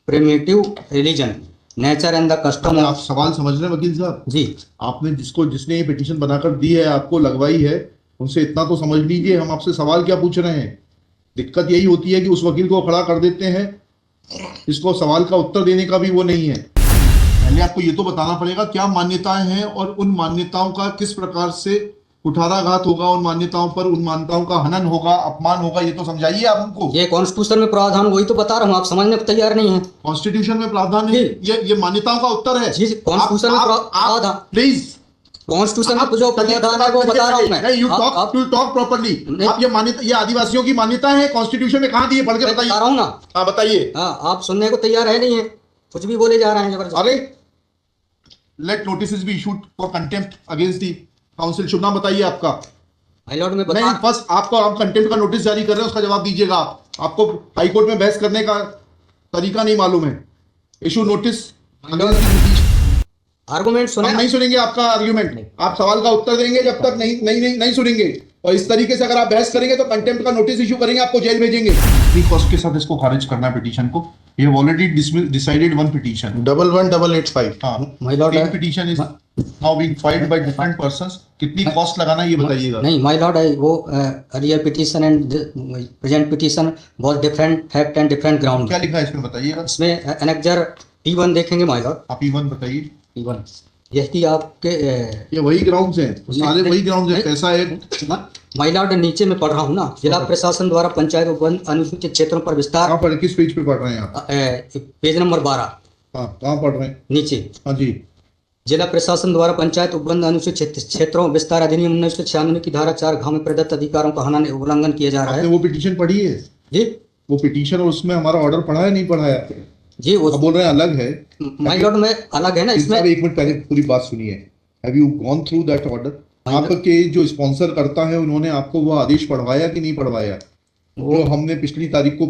Primitive religion, nature and the custom. आप सवाल समझ रहे हैं वकील साहब? जी, आपने जिसने ये पिटीशन बनाकर दी है, आपको लगवाई है, उनसे इतना तो समझ लीजिए हम आपसे सवाल क्या पूछ रहे हैं। दिक्कत यही होती है कि उस वकील को खड़ा कर देते हैं, इसको सवाल का उत्तर देने का भी वो नहीं है। पहले आपको ये तो बताना पड़ेगा क्या मान्यताएं हैं और उन मान्यताओं का किस प्रकार से कुठाराघात होगा, उन मान्यताओं पर, उन मान्यताओं का हनन होगा, अपमान होगा, ये तो समझाइए आप हमको। ये कॉन्स्टिट्यूशन में प्रावधान, वही तो बता रहा हूँ, आप समझने को तैयार नहीं है। कॉन्स्टिट्यूशन में प्रावधान है, ये मान्यताओं का उत्तर है। जी, कॉन्स्टिट्यूशन में प्रावधान, प्लीज, कॉन्स्टिट्यूशन में जो प्रावधान है वो बता रहा हूँ मैं। You talk properly. आप ये मान्यता, ये आदिवासियों की मान्यता है, कॉन्स्टिट्यूशन में कहाँ दी है, पढ़ के बताइए। बता रहा हूँ ना। हाँ बताइए। हाँ, आप सुनने को तैयार है नहीं है, कुछ भी बोले जा रहे हैं जबरदस्त। अरे let notice be issued for contempt against the council. शुभ नाम बताइए आपका। हाई लॉर्ड में नहीं, फर्स्ट आपको आप कंटेम्प्ट का नोटिस जारी कर रहे हैं, उसका जवाब दीजिएगा आप। आपको हाई कोर्ट में बहस करने का तरीका नहीं मालूम है। इशू नोटिस आर्गुमेंट सुने। हम नहीं सुनेंगे आपका आर्ग्यूमेंट। आप सवाल का उत्तर देंगे जब तक नहीं सुनेंगे। और इस तरीके से अगर आप बहस करेंगे तो कंटेम्प्ट का नोटिस इशू करेंगे, आपको जेल भेजेंगे। फ्री कॉस्ट के साथ इसको खारिज करना है पिटीशन को। ये ऑलरेडी डिसाइडेड वन पिटीशन 11885। हाँ, my lord, petition is now being filed by different persons. कितनी कॉस्ट लगाना है ये बताइएगा। नहीं माय लॉर्ड, वो earlier petition and present petition बहुत different fact and different ground. क्या लिखा है इसमें बताइएगा। इसमें एनेक्जर P1 देखेंगे माय लॉर्ड। आप E1 बताइए। P1 यही आपके ये वही ग्राउंड्स हैं, सारे वही ग्राउंड्स हैं। पैसा है माय लॉर्ड, नीचे में पढ़ रहा हूँ ना, जिला प्रशासन द्वारा पंचायत उपवन अनुसूचित क्षेत्रों पर विस्तार। कहाँ पढ़, किस पेज पे पढ़ रहे हैं आप? Page number 12। हाँ, कहाँ पढ़ रहे हैं? नीचे। हाँ जी। जिला प्रशासन द्वारा पंचायत उपबंध अनुसूचित क्षेत्रों विस्तार अधिनियम 1996 की धारा 4 घ में प्रदत्त अधिकारों का हनन उल्लंघन किया जा रहा है। आपने वो पिटीशन पढ़ी है? जी, वो पिटीशन और उसमें हमारा ऑर्डर पढ़ा है, नहीं पढ़ा है? जी, वो बोल रहे हैं अलग है। माय लॉर्ड में अलग है ना इसमें। एक मिनट पहले पूरी बात सुनिए। Have you gone through that order? आपके जो स्पॉन्सर करता है उन्होंने आपको वो आदेश पढ़वाया कि नहीं पढ़वाया, जो हमने पिछली तारीख को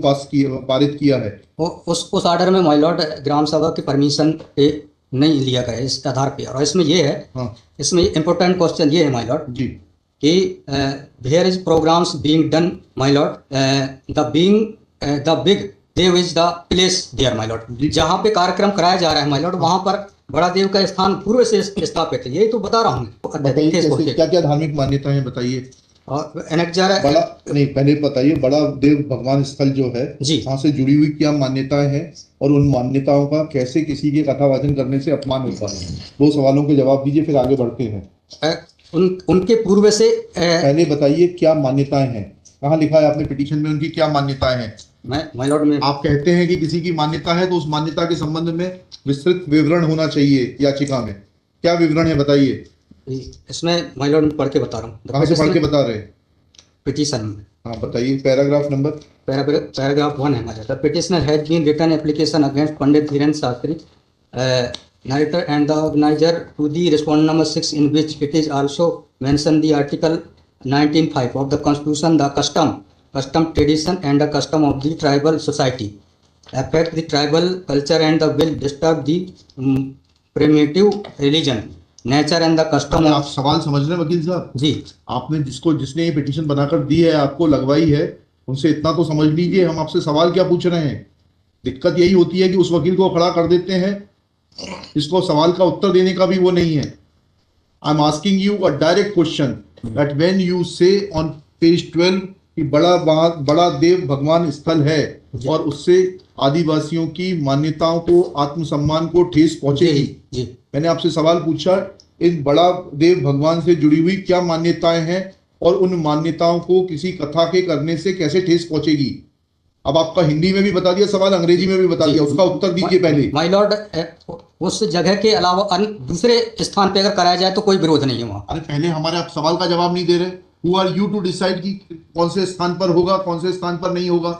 पारित किया है? उस ऑर्डर में माय लॉर्ड ग्राम सभा की परमिशन पे नहीं लिया गया इस आधार पे। और इसमें ये है, हाँ, इसमें इम्पोर्टेंट क्वेश्चन ये है माय लॉर्ड जी, कि there is programs being done my lord, the big Dev is the place there my lord. जहाँ पे कार्यक्रम कराया जा रहा है माय लॉर्ड, वहाँ पर बड़ा देव का स्थान पूर्व से स्थापित है। यही तो बता रहा हूँ। क्या क्या धार्मिक मान्यता है बताइए। और एनेक्जर बड़ा नहीं, पहले बताइए बड़ा देव भगवान स्थल जो है जी, वहाँ से जुड़ी हुई क्या मान्यताएं हैं और उन मान्यताओं का कैसे किसी के कथावाचन करने से अपमान होता है। दो सवालों के जवाब दीजिए, फिर आगे बढ़ते हैं। उनके पूर्व से पहले बताइए क्या मान्यताएं हैं, कहाँ लिखा है आपने पिटीशन में उनकी क्या मान्यताएं हैं? माय लॉर्ड में आप कहते हैं कि किसी की मान्यता है तो उस मान्यता के संबंध में विस्तृत विवरण होना चाहिए याचिका में। क्या विवरण है बताइए। इसमें माय लॉर्ड पढ़ के बता रहा हूँ। कहाँ से पढ़ के बता रहे हैं? पिटीशन में। हाँ बताइए, पैराग्राफ नंबर। पैराग्राफ 1 है हमारा। The petitioner has been written application against Pandit Dhirendra Shastri narrator and the organizer to the respondent number 6 in which it is also mentioned the article 19(5) of the constitution, the custom, tradition and the custom of the tribal society affect the tribal culture and the will disturb the primitive religion, nature and the custom। आप सवाल समझ रहे हैं वकील साहब? जी, आपने जिसने ये पिटीशन बनाकर दी है, आपको लगवाई है, उनसे इतना तो समझ लीजिए हम आपसे सवाल क्या पूछ रहे हैं। दिक्कत यही होती है कि उस वकील को खड़ा कर देते हैं, इसको सवाल का उत्तर देने का भी वो नहीं है। I am asking you a direct question that when you से ऑन पेज 12 कि बड़ा देव भगवान स्थल है और उससे आदिवासियों की मान्यताओं को, आत्मसम्मान को ठेस पहुंचेगी। जी, मैंने आपसे सवाल पूछा, इन बड़ा देव भगवान से जुड़ी हुई क्या मान्यताएं हैं और उन मान्यताओं को किसी कथा के करने से कैसे ठेस पहुंचेगी। अब आपका हिंदी में भी बता दिया सवाल, अंग्रेजी में भी बता दिया, उसका उत्तर दीजिए पहले। माय लॉर्ड, उस जगह के अलावा दूसरे स्थान पे अगर कराया जाए तो कोई विरोध नहीं है वहाँ। अरे पहले हमारे आप सवाल का जवाब नहीं दे रहे। Who are you to decide कि कौन से स्थान पर होगा, कौन से स्थान पर नहीं होगा।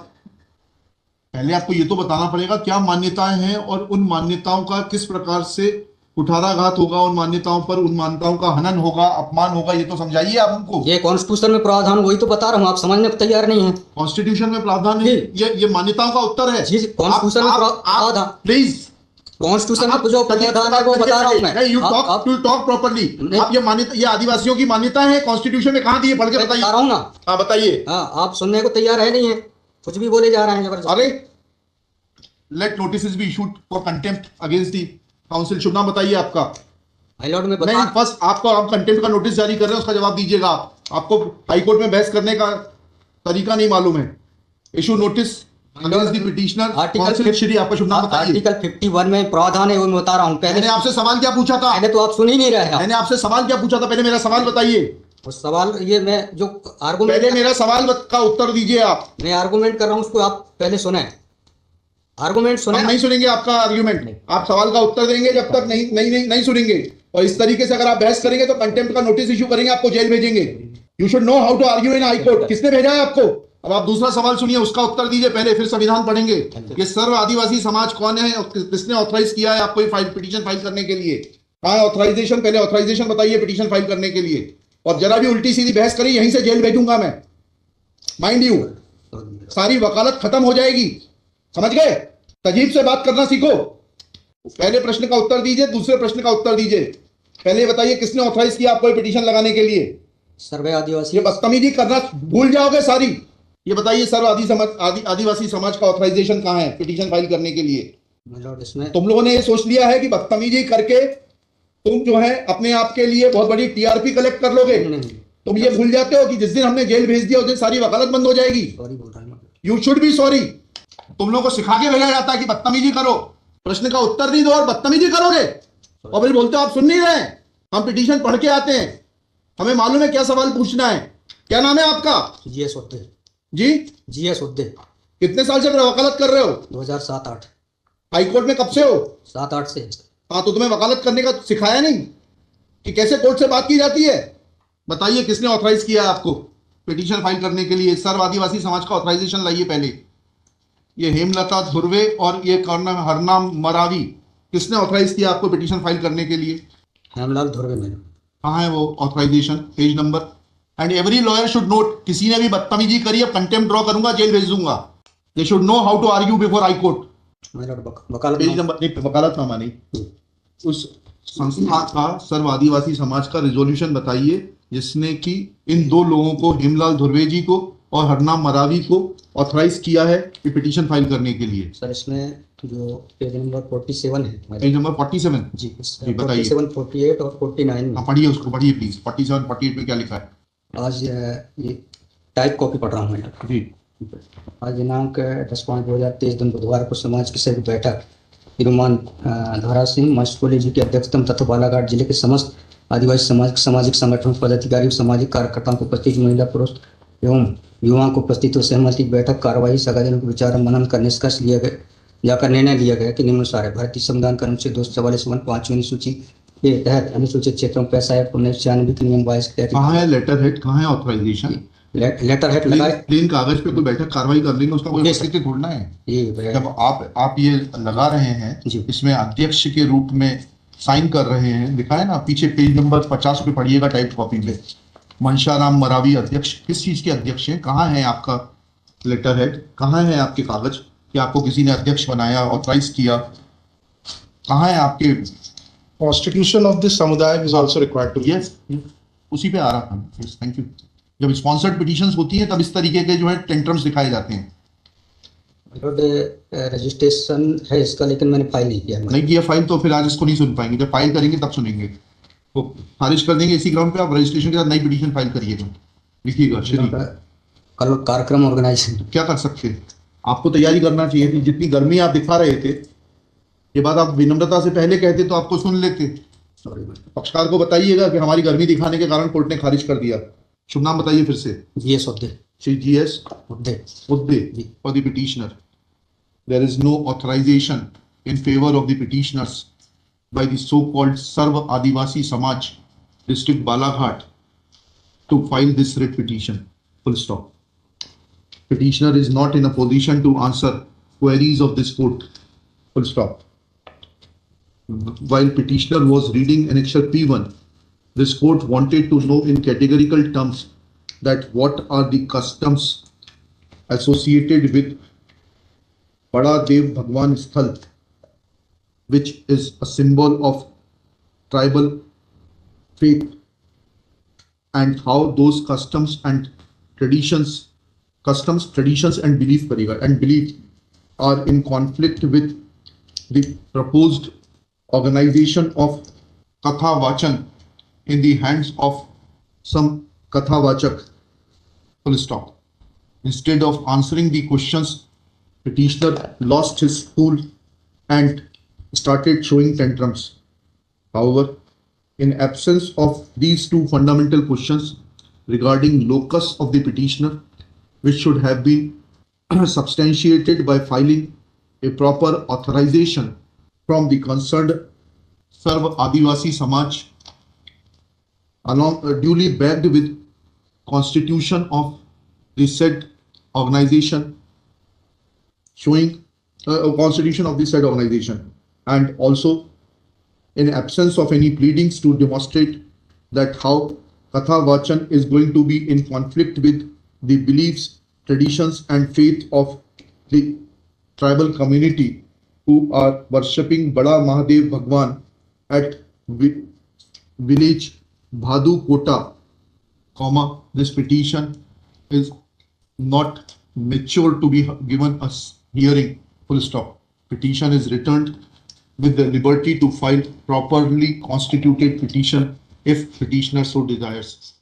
पहले आपको ये तो बताना पड़ेगा क्या मान्यताएं हैं और उन मान्यताओं का किस प्रकार से कुठाराघात होगा, उन मान्यताओं पर, उन मान्यताओं का हनन होगा, अपमान होगा, ये तो समझाइए आप हमको। ये कॉन्स्टिट्यूशन में प्रावधान, वही तो बता रहा हूँ, आप समझने को तैयार नहीं है। कॉन्स्टिट्यूशन में प्रावधान है, ये मान्यताओं का उत्तर है। जी, कॉन्स्टिट्यूशन में प्रावधान, प्लीज, कॉन्स्टिट्यूशन में जो प्रावधान है वो बता रहा हूँ मैं। You talk properly. आप ये मान्यता, ये आदिवासियों की मान्यता है, कॉन्स्टिट्यूशन में कहाँ दी है, पढ़ के बताइए। बता रहा हूँ ना। हाँ बताइए। हाँ, आप सुनने को तैयार है नहीं है, कुछ भी बोले जा रहे हैं जबरदस्त। अरे let notices be issued for contempt against the council. शुभ नाम बताइए आपका। माय लॉर्ड में नहीं, फर्स्ट आपको आप कंटेम्प्ट का नोटिस जारी कर रहे हैं, उसका जवाब दीजिएगा आप। आपको हाई कोर्ट में बहस करने का तरीका नहीं मालूम है। Issue notice against the petitioner council. Shri आपका शुभ नाम बताइए। आर्टिकल 51 में प्रावधान है, वो मैं बता रहा हूँ। मैंने आपसे सवाल क्या पूछा था? पहले तो आप सुन ही नहीं रहे हैं। मैंने आपसे सवाल क्या पूछा था? पहले मेरा सवाल बताइए। उस सवाल ये मैं जो आर्गुमेंट पहले मेरा सवाल का उत्तर दीजिए आप। मैं आर्गुमेंट कर रहा हूँ, उसको आप पहले सुने। आर्गुमेंट सुने। हम नहीं सुनेंगे आपका आर्ग्यूमेंट। आप सवाल का उत्तर देंगे जब तक नहीं सुनेंगे। और इस तरीके से अगर आप बहस करेंगे तो कंटेम्प्ट का नोटिस इशू करेंगे, आपको जेल भेजेंगे। You should know how to argue in high court. किसने भेजा है आपको? अब आप दूसरा सवाल सुनिए, उसका उत्तर दीजिए पहले, फिर संविधान पढ़ेंगे। ये सर्व आदिवासी समाज कौन है और किसने ऑथराइज किया है आपको ये पिटीशन फाइल करने के लिए? कहाँ है ऑथराइजेशन? पहले ऑथराइजेशन बताइए पिटीशन फाइल करने के लिए। और जरा भी उल्टी सीधी बहस करी, यहीं से जेल भेजूंगा मैं। माइंड यू, सारी वकालत खत्म हो जाएगी। समझ गए? तजीब से बात करना सीखो। पहले प्रश्न का उत्तर दीजिए, दूसरे प्रश्न का उत्तर दीजिए। पहले बताइए किसने ऑथराइज किया आपको पिटीशन लगाने के लिए? सर्वे आदिवासी। ये बदतमीजी करना भूल जाओगे सारी। ये बताइए सर्व आदिवासी समाज का ऑथराइजेशन कहाँ है पिटीशन फाइल करने के लिए? इसमें तुम लोगों ने ये सोच लिया है कि बदतमीजी करके तुम जो है अपने आप के लिए बहुत बड़ी टीआरपी कलेक्ट कर लोगे। तुम ये भूल जाते हो कि जिस दिन हमने जेल भेज दिया उस दिन सारी वकालत बंद हो जाएगी। You should be sorry. तुम लोगों को सिखा के भेजा जाता है कि बदतमीजी करो, प्रश्न का उत्तर नहीं दो और बदतमीजी करोगे, और फिर बोलते हो आप सुन नहीं रहे। हम पिटीशन पढ़ के आते हैं, हमें मालूम है क्या सवाल पूछना है। क्या नाम है आपका? जीएस उद्दे। जी, जीएस उद्दे। कितने साल से वकालत कर रहे हो? 2007-8। हाई कोर्ट में कब से हो? 7-8 से। हाँ, तो तुम्हें वकालत करने का सिखाया नहीं कि कैसे कोर्ट से बात की जाती है? बताइए किसने ऑथराइज किया है आपको पिटीशन फाइल करने के लिए? सर्व आदिवासी समाज का ऑथराइजेशन लाइए पहले। ये हेमलता धुर्वे और ये हरनाम मरावी, किसने ऑथराइज किया आपको पिटीशन फाइल करने के लिए? हेमलाल धुर्वे में। कहाँ है वो authorization? Page number. And every lawyer should note, किसी ने भी बदतमीजी करी है कंटेम्प्ट ड्रॉ करूंगा, जेल भेज दूंगा। They should know how to argue before high court. वकालत पेज नंबर नहीं, वकालतनामा नहीं। उस संस्था का सर्व आदिवासी समाज का रिजोल्यूशन बताइए जिसने कि इन दो लोगों को, हेमलाल धुर्वे जी को और हरनाम मरावी को, ऑथराइज किया है कि पिटीशन फाइल करने के लिए। सर इसमें जो पेज नंबर 47 है। पेज नंबर 47 जी, बताइए। 47, 48 और 49 में। पढ़िए, उसको पढ़िए प्लीज। 47, 48 में क्या लिखा है? आज ये टाइप कॉपी पढ़ रहा हूँ मैं जी। आज दिनांक 10/5/2023 दिन बुधवार को समाज की सभी बैठक श्रीमान धारा सिंह मस्कोली जी की अध्यक्षता तथा बालाघाट जिले के समस्त आदिवासी समाज के सामाजिक संगठन पदाधिकारी सामाजिक कार्यकर्ताओं को उपस्थित महिला पुरुष एवं युवाओं को उपस्थित हो सहमति बैठक कार्यवाही सगादिन को विचार मनन कर निष्कर्ष लिया गया, जाकर निर्णय लिया गया कि निम्नानुसार है। भारतीय संविधान का अनुच्छेद 244 अनुसूची के तहत अनुसूचित क्षेत्रों में पैसा एक्ट 1996 के नियम 22 के तहत कहाँ है लेटर हेड? कहाँ है ऑथराइजेशन? लेटर हेड लगाए। प्लेन कागज पे कोई बैठक कार्रवाई कर लेंगे, उसका कोई औचित्य थोड़ना है। जब आप ये लगा रहे हैं, इसमें अध्यक्ष के रूप में साइन कर रहे हैं, लिखा है ना पीछे पेज नंबर 50 पे पढ़िएगा टाइप कॉपी पे। मनशाराम मरावी अध्यक्ष, किस चीज के अध्यक्ष हैं? कहाँ है आपका लेटर हेड? कहाँ है आपके कागज कि आपको किसी ने अध्यक्ष बनाया, ऑथराइज किया? कहाँ है आपके? Constitution of this समुदाय is also required to be. Yes, उसी पे आ रहा था। Yes, thank you. जब स्पॉन्सर्ड पिटीशंस होती हैं तब इस तरीके के जो है टेंट्रम्स दिखाए जाते हैं। रजिस्ट्रेशन है इसका, लेकिन मैंने फाइल नहीं किया। नहीं किया फाइल तो फिर आज इसको नहीं सुन पाएंगे। जब फाइल करेंगे तब सुनेंगे। तो खारिज कर देंगे इसी ग्राउंड पे। आप रजिस्ट्रेशन के साथ नई पिटीशन फाइल करिएगा, लिखिएगा। श्री कल कार्यक्रम ऑर्गेनाइज क्या कर सकते हैं? आपको तैयारी करना चाहिए थी। जितनी गर्मी आप दिखा रहे थे, ये बात आप विनम्रता से पहले कहते तो आपको सुन लेते। पक्षकार को बताइएगा कि हमारी गर्मी दिखाने के कारण कोर्ट ने खारिज कर दिया। शुभ नाम बताइए फिर से। GS Udde. Shri GS Udde for the petitioner. There is no authorisation in favour of the petitioners by the so-called Sarva Adivasi Samaj, District Balaghat, to file this writ petition. Full stop. Petitioner is not in a position to answer queries of this court. Full stop. While petitioner was reading Annexure P1, this court wanted to know in categorical terms that what are the customs associated with Bada Dev Bhagwan Sthal, which is a symbol of tribal faith, and how those customs and traditions and belief are in conflict with the proposed organization of Katha Vachan in the hands of some Katha Vachak. Full stop. Instead of answering the questions, petitioner lost his cool and started showing tantrums. However, in absence of these two fundamental questions regarding locus of the petitioner, which should have been substantiated by filing a proper authorization from the concerned Sarv Adivasi Samaj, along duly backed with constitution of the said organization, showing constitution of the said organization, and also in absence of any pleadings to demonstrate that how Katha Vachan is going to be in conflict with the beliefs, traditions and faith of the tribal community who are worshipping Bada Mahadev Bhagwan at village Bhadu Kota, this petition is not mature to be given a hearing, full stop. Petition is returned with the liberty to file properly constituted petition if petitioner so desires.